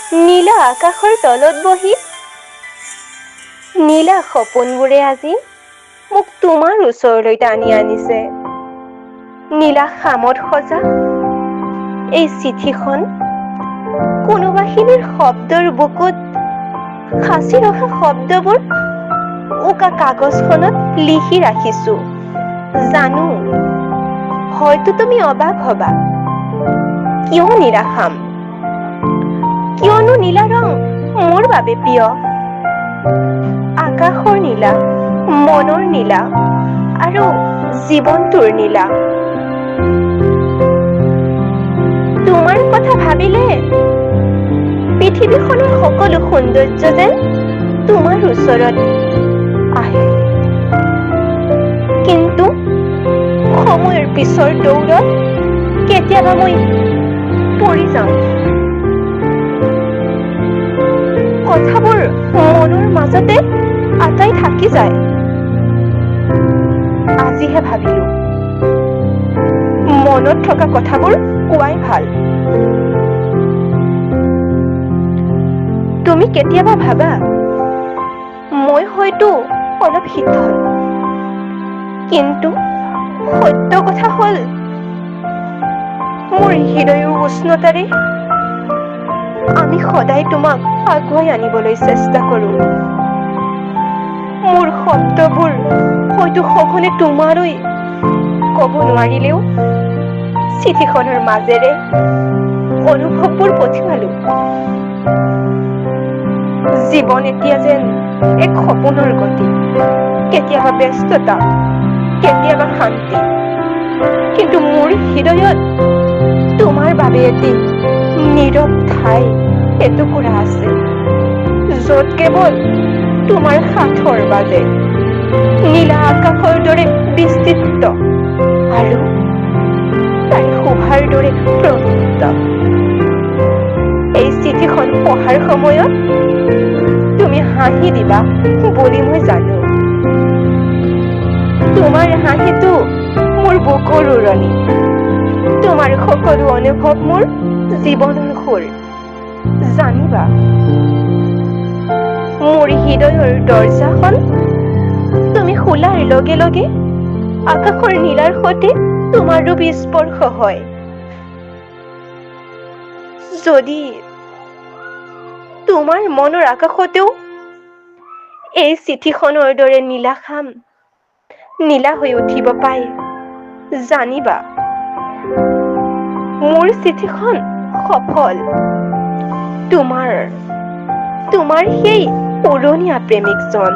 নীলা আকাশৰ তলত বহি নীলা সপোনবোৰে আজি মোক তোমাৰ ওচৰলৈ টানি আনিছে। নীলা খামত সজা এই চিঠিখন কোনোবাখিনিৰ শব্দৰ বুকুত সাঁচি ৰখা শব্দবোৰ উকা কাগজখনত লিখি ৰাখিছো। জানো হয়তো তুমি অবাক হবা, কিয় নীলা খাম? কিয়নো নীলা ৰং মোৰ বাবে প্ৰিয়। আকাশৰ নীলা, মনৰ নীলা আৰু জীৱনটোৰ নীলা। তোমাৰ কথা ভাবিলে পৃথিৱীখনৰ সকলো সৌন্দৰ্য যেন তোমাৰ ওচৰত আহে। কিন্তু সময়ৰ পিছৰ দৌৰত কেতিয়াবা মই পৰি যাওঁ। কথাবোৰ মনৰ মাজতে আটাই থাকি যায়। আজিহে ভাবিলো মনত থকা কথাবোৰ কোৱাই ভাল। তুমি কেতিয়াবা ভাবা মই হয়তো অলপ শীতল, কিন্তু সত্য কথা হ'ল মোৰ হৃদয়ৰ উষ্ণতাৰে আমি সদায় তোমাক আগুৱাই আনিবলৈ চেষ্টা কৰো। মোৰ শব্দবোৰ হয়তো সঘনে তোমালৈ ক'ব নোৱাৰিলেও চিঠিখনৰ মাজেৰে অনুভৱবোৰ পঠিয়ালো। জীৱন এতিয়া যেন এক সপোনৰ গতি, কেতিয়াবা ব্যস্ততা, কেতিয়াবা শান্তি, কিন্তু মোৰ হৃদয়ত তোমাৰ বাবে এটি নীৰৱ ঠাই এটুকুৰা আছে, য'ত কেৱল তোমাৰ সাঁথৰ বাজে। নীলা আকাশৰ দৰে বিস্তৃত আৰু তাই শোভাৰ দৰে প্ৰবৃত্ত। এই চিঠিখন পঢ়াৰ সময়ত তুমি হাঁহি দিবা বুলি মই জানো। তোমাৰ হাঁহিটো মোৰ বুকুৰ উৰণি, তোমাৰ সকলো অনুভৱ মোৰ জীৱনৰ সুৰ। জানিবা মোৰ হৃদয়ৰ দৰ্জাখন তুমি খোলাৰ লগে লগে আকাশৰ নীলাৰ সৈতে তোমাৰ ৰূপ স্পৰ্শ হয়। যদি তোমাৰ মনৰ আকাশতেও এই চিঠিখনৰ দৰে নীলা খাম নীলা হৈ উঠিব পায়, জানিবা মোৰ চিঠিখন সফল। তোমাৰ সেই উৰণীয়া প্ৰেমিকজন।